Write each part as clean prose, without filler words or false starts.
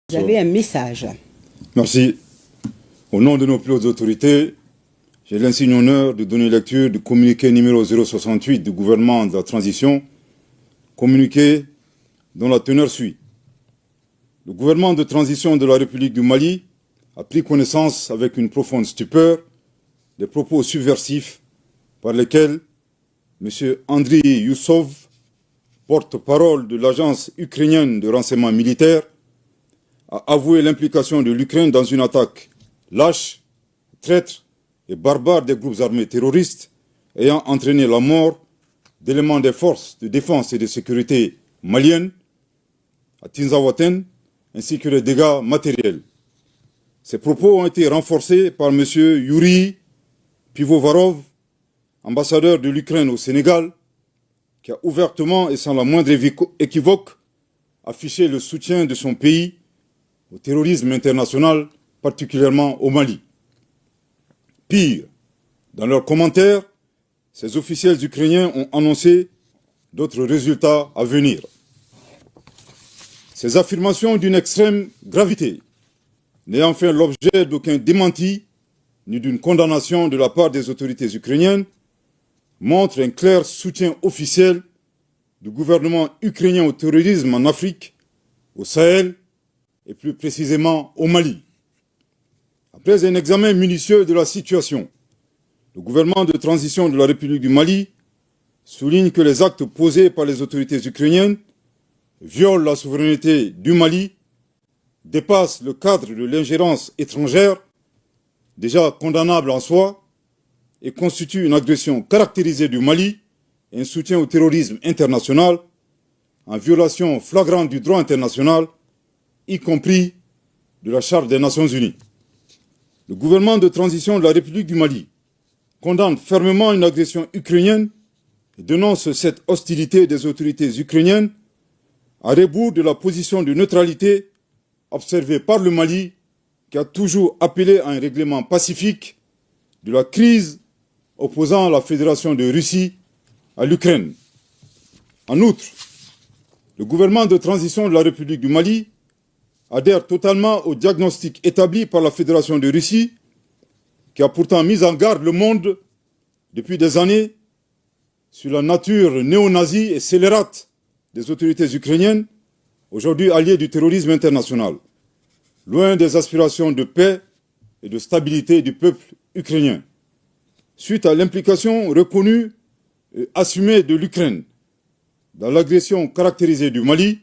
Vous avez un message. Merci. Au nom de nos plus hautes autorités, j'ai l'insigne honneur de donner lecture du communiqué numéro 068 du gouvernement de la transition, communiqué dont la teneur suit. Le gouvernement de transition de la République du Mali a pris connaissance avec une profonde stupeur des propos subversifs par lesquels M. Andriy Youssov, porte-parole de l'agence ukrainienne de renseignement militaire, a avoué l'implication de l'Ukraine dans une attaque lâche, traître et barbare des groupes armés terroristes ayant entraîné la mort d'éléments des forces de défense et de sécurité maliennes à Tinzaouaten, ainsi que les dégâts matériels. Ces propos ont été renforcés par M. Yuri Pivovarov, ambassadeur de l'Ukraine au Sénégal, qui a ouvertement et sans la moindre équivoque affiché le soutien de son pays au terrorisme international, particulièrement au Mali. Pire, dans leurs commentaires, ces officiels ukrainiens ont annoncé d'autres résultats à venir. Ces affirmations d'une extrême gravité, n'ayant fait l'objet d'aucun démenti ni d'une condamnation de la part des autorités ukrainiennes, montrent un clair soutien officiel du gouvernement ukrainien au terrorisme en Afrique, au Sahel et plus précisément au Mali. Après un examen minutieux de la situation, le gouvernement de transition de la République du Mali souligne que les actes posés par les autorités ukrainiennes violent la souveraineté du Mali, dépassent le cadre de l'ingérence étrangère, déjà condamnable en soi, et constituent une agression caractérisée du Mali et un soutien au terrorisme international, en violation flagrante du droit international, y compris de la Charte des Nations Unies. Le gouvernement de transition de la République du Mali condamne fermement une agression ukrainienne et dénonce cette hostilité des autorités ukrainiennes à rebours de la position de neutralité observée par le Mali, qui a toujours appelé à un règlement pacifique de la crise opposant la Fédération de Russie à l'Ukraine. En outre, le gouvernement de transition de la République du Mali adhère totalement au diagnostic établi par la Fédération de Russie, qui a pourtant mis en garde le monde depuis des années sur la nature néo-nazie et scélérate des autorités ukrainiennes, aujourd'hui alliées du terrorisme international, loin des aspirations de paix et de stabilité du peuple ukrainien. Suite à l'implication reconnue et assumée de l'Ukraine dans l'agression caractérisée du Mali,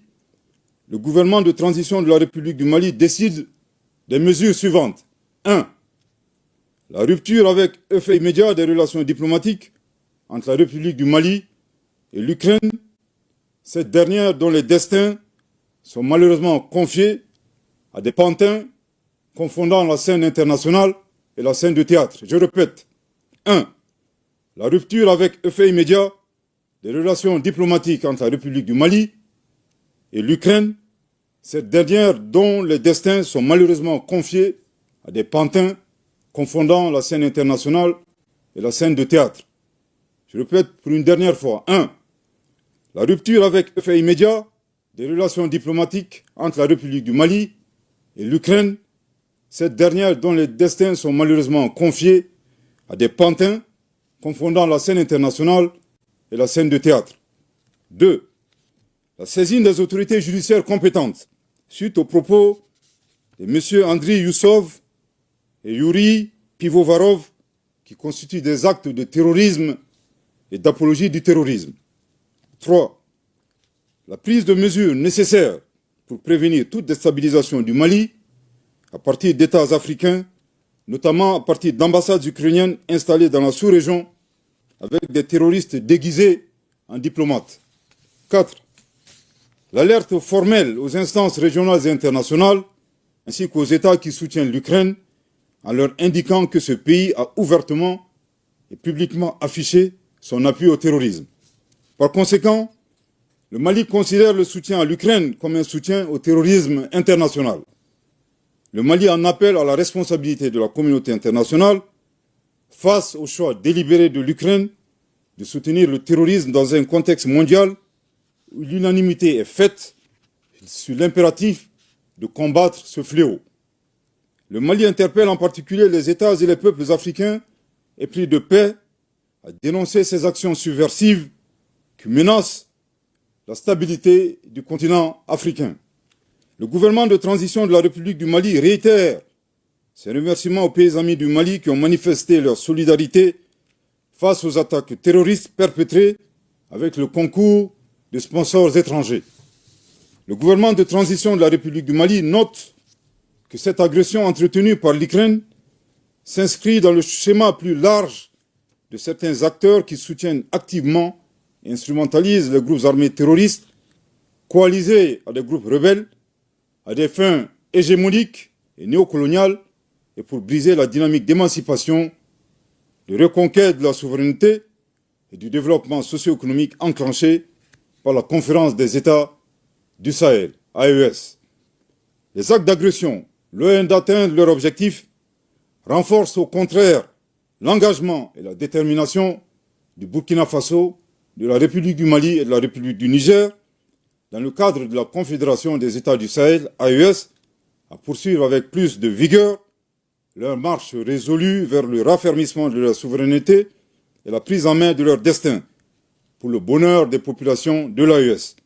le gouvernement de transition de la République du Mali décide des mesures suivantes. 1. La rupture avec effet immédiat des relations diplomatiques entre la République du Mali et l'Ukraine, cette dernière dont les destins sont malheureusement confiés à des pantins confondant la scène internationale et la scène de théâtre. Je répète. 1. La rupture avec effet immédiat des relations diplomatiques entre la République du Mali et l'Ukraine, cette dernière dont les destins sont malheureusement confiés à des pantins confondant la scène internationale et la scène de théâtre. Je répète pour une dernière fois. 1. La rupture avec effet immédiat des relations diplomatiques entre la République du Mali et l'Ukraine, cette dernière dont les destins sont malheureusement confiés à des pantins confondant la scène internationale et la scène de théâtre. 2. La saisine des autorités judiciaires compétentes suite aux propos de M. Andriy Youssov et Yuri Pivovarov qui constituent des actes de terrorisme et d'apologie du terrorisme. 3. La prise de mesures nécessaires pour prévenir toute déstabilisation du Mali à partir d'États africains, notamment à partir d'ambassades ukrainiennes installées dans la sous-région avec des terroristes déguisés en diplomates. 4. L'alerte formelle aux instances régionales et internationales, ainsi qu'aux États qui soutiennent l'Ukraine, en leur indiquant que ce pays a ouvertement et publiquement affiché son appui au terrorisme. Par conséquent, le Mali considère le soutien à l'Ukraine comme un soutien au terrorisme international. Le Mali en appelle à la responsabilité de la communauté internationale face au choix délibéré de l'Ukraine de soutenir le terrorisme dans un contexte mondial où l'unanimité est faite sur l'impératif de combattre ce fléau. Le Mali interpelle en particulier les États et les peuples africains épris de paix à dénoncer ces actions subversives qui menacent la stabilité du continent africain. Le gouvernement de transition de la République du Mali réitère ses remerciements aux pays amis du Mali qui ont manifesté leur solidarité face aux attaques terroristes perpétrées avec le concours de sponsors étrangers. Le gouvernement de transition de la République du Mali note que cette agression entretenue par l'Ukraine s'inscrit dans le schéma plus large de certains acteurs qui soutiennent activement et instrumentalisent les groupes armés terroristes coalisés à des groupes rebelles à des fins hégémoniques et néocoloniales et pour briser la dynamique d'émancipation, de reconquête de la souveraineté et du développement socio-économique enclenché par la Conférence des États du Sahel, AES. Les actes d'agression, loin d'atteindre leur objectif, renforcent au contraire l'engagement et la détermination du Burkina Faso, de la République du Mali et de la République du Niger, dans le cadre de la Confédération des États du Sahel, AES, à poursuivre avec plus de vigueur leur marche résolue vers le raffermissement de leur souveraineté et la prise en main de leur destin, pour le bonheur des populations de l'AES.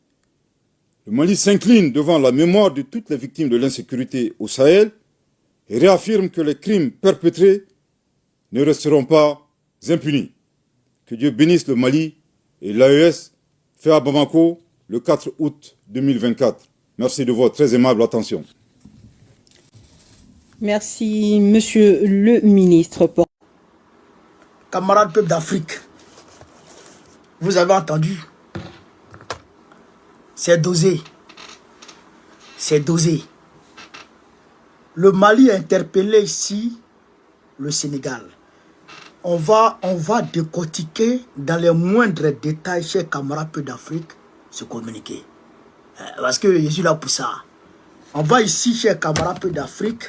Le Mali s'incline devant la mémoire de toutes les victimes de l'insécurité au Sahel et réaffirme que les crimes perpétrés ne resteront pas impunis. Que Dieu bénisse le Mali et l'AES, fait à Bamako le 4 août 2024. Merci de votre très aimable attention. Merci, Monsieur le Ministre. Camarades peuple d'Afrique, vous avez entendu? C'est dosé. C'est dosé. Le Mali a interpellé ici le Sénégal. On va décortiquer dans les moindres détails, chers camarades peuple d'Afrique, ce communiqué. Parce que je suis là pour ça. On va ici, chers camarades peuple d'Afrique,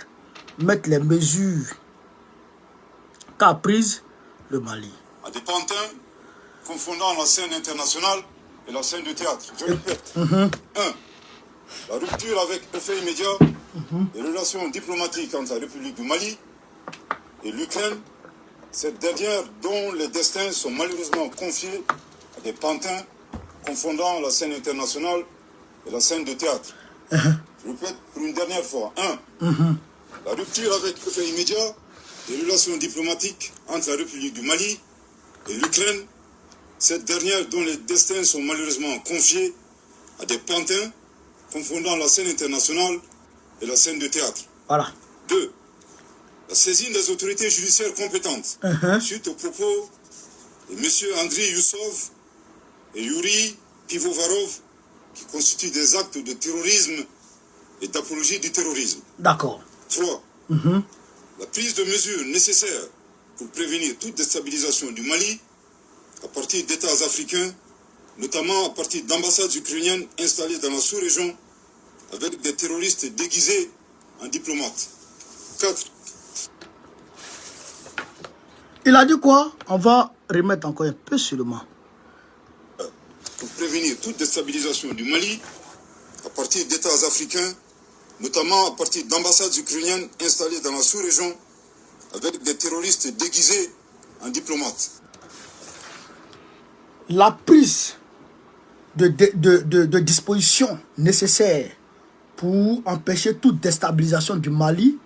mettre les mesures qu'a prises le Mali. À des pantins confondant la scène internationale et la scène de théâtre. Je répète. 1. La rupture avec effet immédiat des relations diplomatiques entre la République du Mali et l'Ukraine, cette dernière dont les destins sont malheureusement confiés à des pantins confondant la scène internationale et la scène de théâtre. Je répète pour une dernière fois. 1. La rupture avec effet immédiat des relations diplomatiques entre la République du Mali et l'Ukraine, cette dernière dont les destins sont malheureusement confiés à des pantins confondant la scène internationale et la scène de théâtre. Voilà. 2. La saisine des autorités judiciaires compétentes suite aux propos de M. Andriy Youssov et Yuri Pivovarov qui constituent des actes de terrorisme et d'apologie du terrorisme. D'accord. 3. La prise de mesures nécessaires pour prévenir toute déstabilisation du Mali à partir d'États africains, notamment à partir d'ambassades ukrainiennes installées dans la sous-région avec des terroristes déguisés en diplomates. 4. Il a dit quoi? On va remettre encore un peu seulement. Pour prévenir toute déstabilisation du Mali à partir d'États africains, notamment à partir d'ambassades ukrainiennes installées dans la sous-région avec des terroristes déguisés en diplomates. La prise de dispositions nécessaires pour empêcher toute déstabilisation du Mali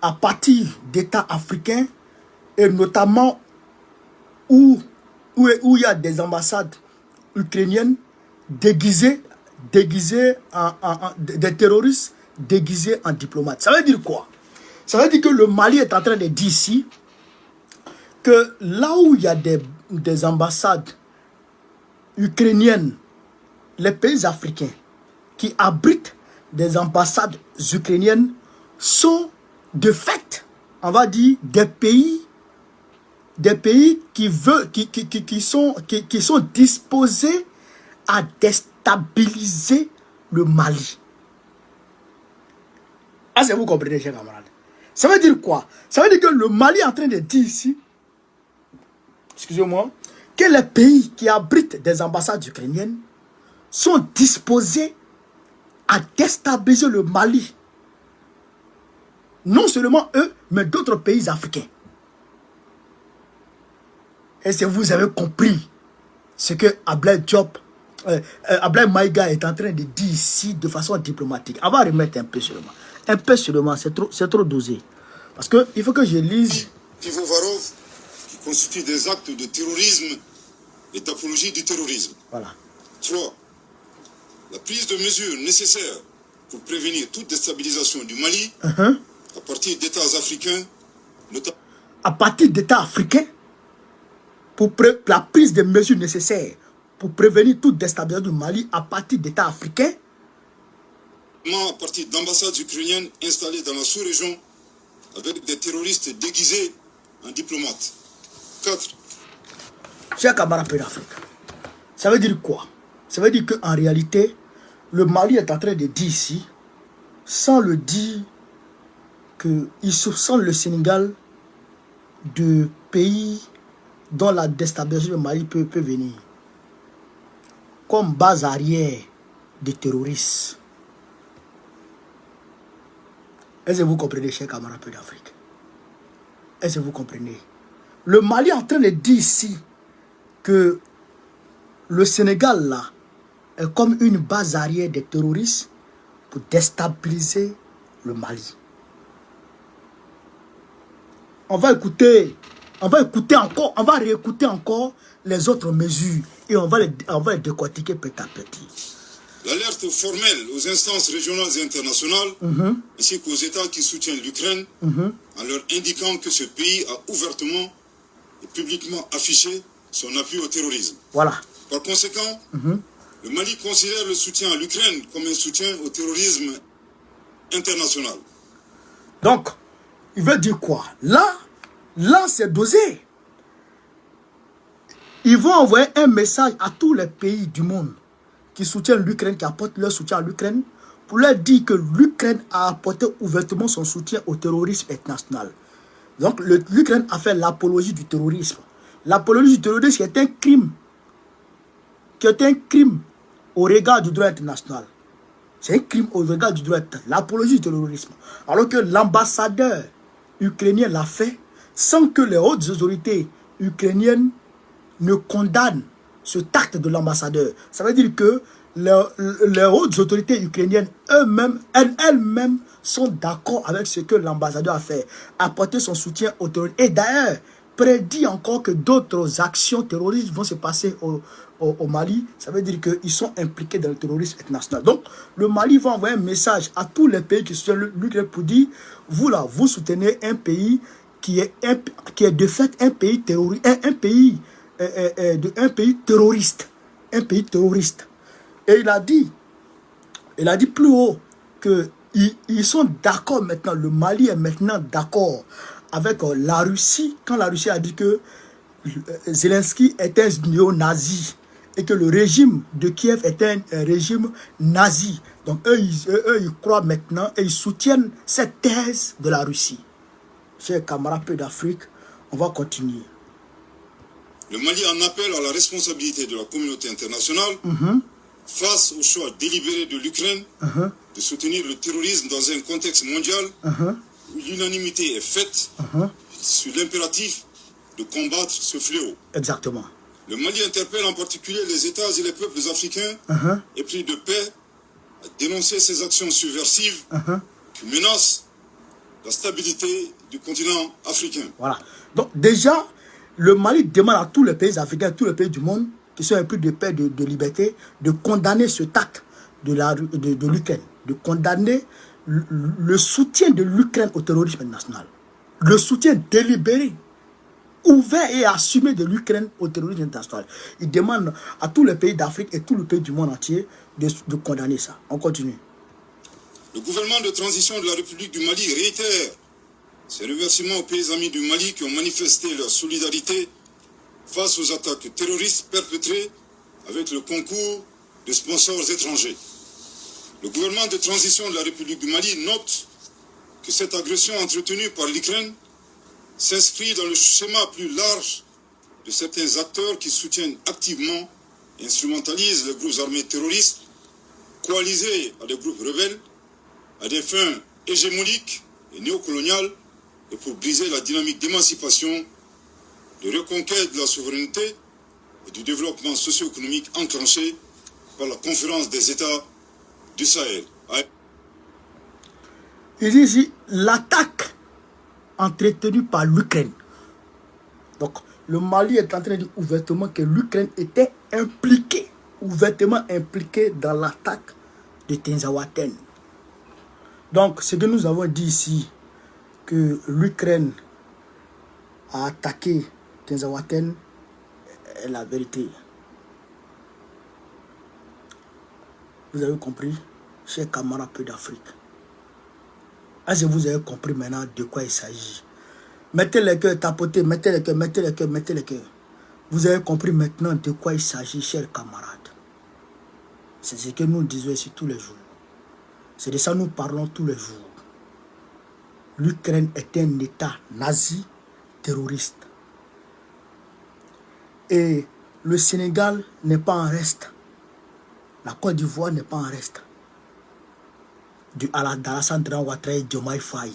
à partir d'États africains et notamment où il y a des ambassades ukrainiennes déguisées des terroristes déguisés en diplomates. Ça veut dire quoi? Ça veut dire que le Mali est en train de dire ici que là où il y a des ambassades ukrainiennes, les pays africains qui abritent des ambassades ukrainiennes sont de fait, on va dire, des pays qui sont disposés à déstabiliser le Mali. Ah, c'est vous comprenez, chers camarades. Ça veut dire quoi? Ça veut dire que le Mali est en train de dire ici, excusez-moi, que les pays qui abritent des ambassades ukrainiennes sont disposés à déstabiliser le Mali. Non seulement eux, mais d'autres pays africains. Et si vous avez compris ce que Ablaye Diop, Ablaye Maïga est en train de dire ici de façon diplomatique. On va remettre un peu seulement. Un peu seulement, c'est trop dosé. Parce qu'il faut que je lise. Pivovarov, qui constituent des actes de terrorisme et d'apologie du terrorisme. Voilà. 3. La prise de mesures nécessaires pour prévenir toute déstabilisation du Mali à partir d'États africains, notamment. À partir d'États africains, pour la prise de mesures nécessaires pour prévenir toute déstabilisation du Mali à partir d'États africains. À partir d'ambassades ukrainiennes installées dans la sous-région avec des terroristes déguisés en diplomates. 4. Chers camarades d'Afrique, ça veut dire quoi? Ça veut dire qu'en réalité, le Mali est en train de dire ici, sans le dire, qu'il soupçonne le Sénégal de pays dont la déstabilisation du Mali peut venir comme base arrière des terroristes. Est-ce que vous comprenez, chers camarades d'Afrique? Est-ce que vous comprenez? Le Mali est en train de dire ici que le Sénégal là est comme une base arrière des terroristes pour déstabiliser le Mali. On va écouter encore, on va réécouter encore les autres mesures et on va les décortiquer petit à petit. L'alerte formelle aux instances régionales et internationales, ainsi qu'aux États qui soutiennent l'Ukraine, en leur indiquant que ce pays a ouvertement et publiquement affiché son appui au terrorisme. Voilà. Par conséquent, le Mali considère le soutien à l'Ukraine comme un soutien au terrorisme international. Donc, il veut dire quoi? Là c'est dosé. Ils vont envoyer un message à tous les pays du monde qui soutiennent l'Ukraine, qui apportent leur soutien à l'Ukraine, pour leur dire que l'Ukraine a apporté ouvertement son soutien au terrorisme international. Donc, l'Ukraine a fait l'apologie du terrorisme. L'apologie du terrorisme qui est un crime. Qui est un crime au regard du droit international. C'est un crime au regard du droit international. L'apologie du terrorisme. Alors que l'ambassadeur ukrainien l'a fait sans que les hautes autorités ukrainiennes ne condamnent cet acte de l'ambassadeur. Ça veut dire que les hautes autorités ukrainiennes elles-mêmes sont d'accord avec ce que l'ambassadeur a fait, apporter son soutien au terrorisme. Et d'ailleurs, prédit encore que d'autres actions terroristes vont se passer au Mali. Ça veut dire qu'ils sont impliqués dans le terrorisme international. Donc, le Mali va envoyer un message à tous les pays qui soutiennent l'Ukraine pour dire, vous là, vous soutenez un pays qui est de fait un pays terroriste, un pays terroriste. Un pays terroriste. Et il a dit plus haut qu'ils sont d'accord maintenant, le Mali est maintenant d'accord avec la Russie, quand la Russie a dit que Zelensky est un néo-nazi et que le régime de Kiev est un régime nazi. Donc eux, ils croient maintenant et ils soutiennent cette thèse de la Russie. Chers camarades d'Afrique, on va continuer. Le Mali en appelle à la responsabilité de la communauté internationale face au choix délibéré de l'Ukraine de soutenir le terrorisme dans un contexte mondial où l'unanimité est faite sur l'impératif de combattre ce fléau. Exactement. Le Mali interpelle en particulier les États et les peuples africains épris de paix à dénoncer ces actions subversives qui menacent la stabilité du continent africain. Voilà. Donc déjà, le Mali demande à tous les pays africains, à tous les pays du monde qui sont épris de paix, de liberté, de condamner cet acte de l'Ukraine, de condamner le soutien de l'Ukraine au terrorisme national. Le soutien délibéré, ouvert et assumé de l'Ukraine au terrorisme international. Il demande à tous les pays d'Afrique et tous les pays du monde entier de condamner ça. On continue. Le gouvernement de transition de la République du Mali réitère ses remerciements aux pays amis du Mali qui ont manifesté leur solidarité face aux attaques terroristes perpétrées avec le concours de sponsors étrangers. Le gouvernement de transition de la République du Mali note que cette agression entretenue par l'Ukraine s'inscrit dans le schéma plus large de certains acteurs qui soutiennent activement et instrumentalisent les groupes armés terroristes coalisé à des groupes rebelles, à des fins hégémoniques et néocoloniales, et pour briser la dynamique d'émancipation, de reconquête de la souveraineté et du développement socio-économique enclenché par la conférence des États du Sahel. Il dit ici, l'attaque entretenue par l'Ukraine. Donc, le Mali est en train de dire ouvertement que l'Ukraine était impliquée, ouvertement impliquée dans l'attaque de Tinzaouaten. Donc, ce que nous avons dit ici, que l'Ukraine a attaqué Tinzaouaten, est la vérité. Vous avez compris, chers camarades peu d'Afrique. Est-ce que vous avez compris maintenant de quoi il s'agit? Mettez les cœurs, tapotez, mettez les cœurs, mettez les cœurs, mettez les cœurs. Vous avez compris maintenant de quoi il s'agit, chers camarades. C'est ce que nous disons ici tous les jours. C'est de ça que nous parlons tous les jours. L'Ukraine est un État nazi terroriste. Et le Sénégal n'est pas en reste. La Côte d'Ivoire n'est pas en reste. Alassane Ouattara et Diomaye Faye.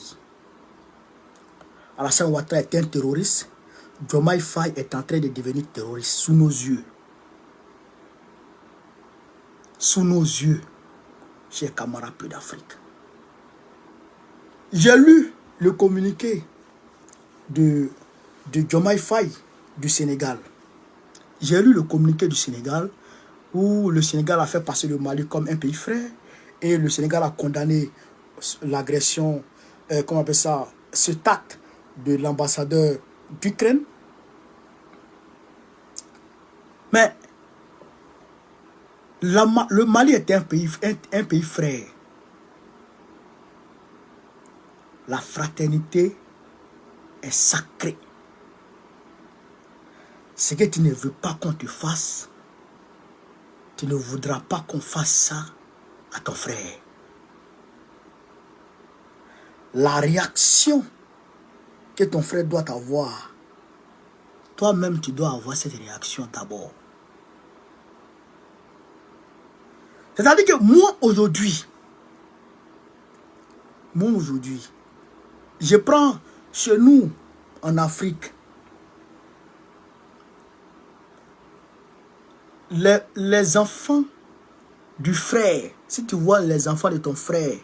Alassane Ouattara est un terroriste. Diomaye Faye est en train de devenir terroriste sous nos yeux. Sous nos yeux, chers camarades peu d'Afrique. J'ai lu le communiqué de Diomaye Faye du Sénégal. J'ai lu le communiqué du Sénégal où le Sénégal a fait passer le Mali comme un pays frère et le Sénégal a condamné l'agression, comment on appelle ça, cet acte de l'ambassadeur d'Ukraine. Mais le Mali est un pays frère. La fraternité est sacrée. Ce que tu ne veux pas qu'on te fasse, tu ne voudras pas qu'on fasse ça à ton frère. La réaction que ton frère doit avoir, toi-même tu dois avoir cette réaction d'abord. C'est-à-dire que moi aujourd'hui, je prends chez nous en Afrique, les enfants du frère, si tu vois les enfants de ton frère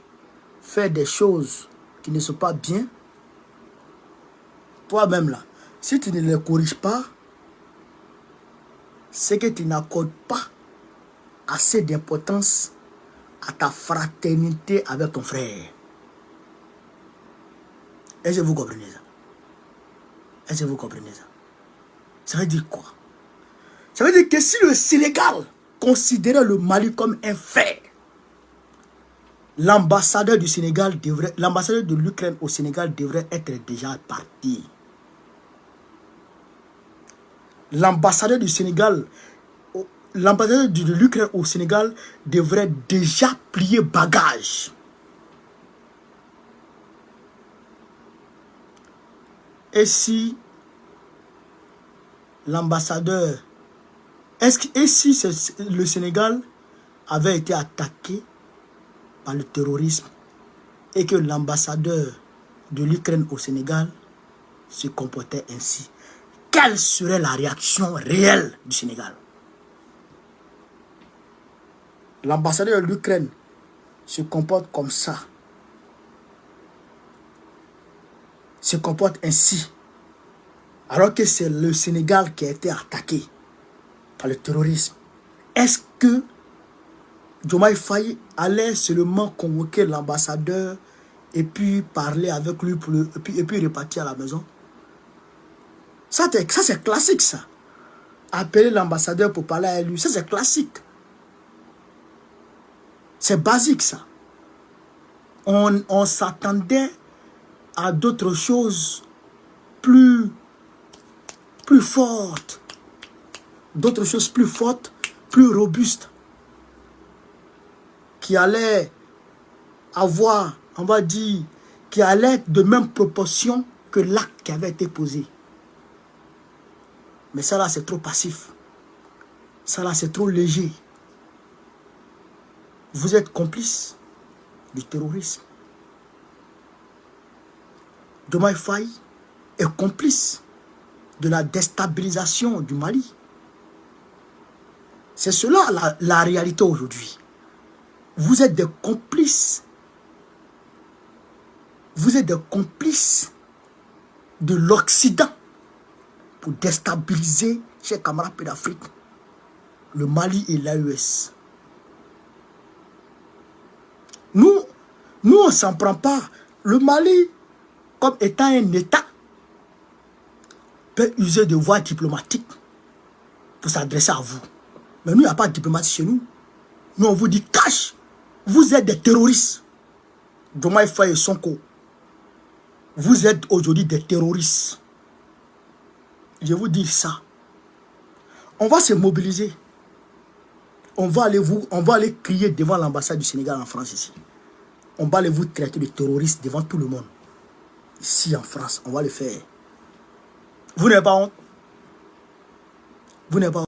faire des choses qui ne sont pas bien, toi-même là, si tu ne les corriges pas, c'est que tu n'accordes pas assez d'importance à ta fraternité avec ton frère. Est-ce que vous comprenez ça? Est-ce que vous comprenez ça? Ça veut dire quoi? Ça veut dire que si le Sénégal considérait le Mali comme un frère, l'ambassadeur du Sénégal devrait, l'ambassadeur de l'Ukraine au Sénégal devrait être déjà parti. L'ambassadeur du Sénégal, l'ambassadeur de l'Ukraine au Sénégal devrait déjà plier bagage. Et si l'ambassadeur, et si le Sénégal avait été attaqué par le terrorisme et que l'ambassadeur de l'Ukraine au Sénégal se comportait ainsi, quelle serait la réaction réelle du Sénégal? L'ambassadeur de l'Ukraine se comporte comme ça, se comporte ainsi, alors que c'est le Sénégal qui a été attaqué par le terrorisme. Est-ce que Diomaye Faye allait seulement convoquer l'ambassadeur et puis parler avec lui et puis repartir à la maison? Ça c'est classique ça. Appeler l'ambassadeur pour parler à lui, ça c'est classique. C'est basique ça. On s'attendait à d'autres choses plus fortes. D'autres choses plus fortes, plus robustes. Qui allaient avoir, on va dire, qui allaient être de même proportion que l'acte qui avait été posé. Mais ça là c'est trop passif. Ça là c'est trop léger. Vous êtes complice du terrorisme. Diomaye Faye est complice de la déstabilisation du Mali. C'est cela la réalité aujourd'hui. Vous êtes des complices. Vous êtes des complices de l'Occident pour déstabiliser, chers camarades d'Afrique, le Mali et l'AES. Nous, on ne s'en prend pas. Le Mali, comme étant un État, peut user de voies diplomatiques pour s'adresser à vous. Mais nous, il n'y a pas de diplomatie chez nous. Nous, on vous dit cash. Vous êtes des terroristes. Diomaye Faye et Sonko. Vous êtes aujourd'hui des terroristes. Je vous dis ça. On va se mobiliser. On va aller crier devant l'ambassade du Sénégal en France ici. On va aller vous traiter de terroristes devant tout le monde. Ici en France, on va le faire. Vous n'avez pas honte. Vous n'avez pas honte.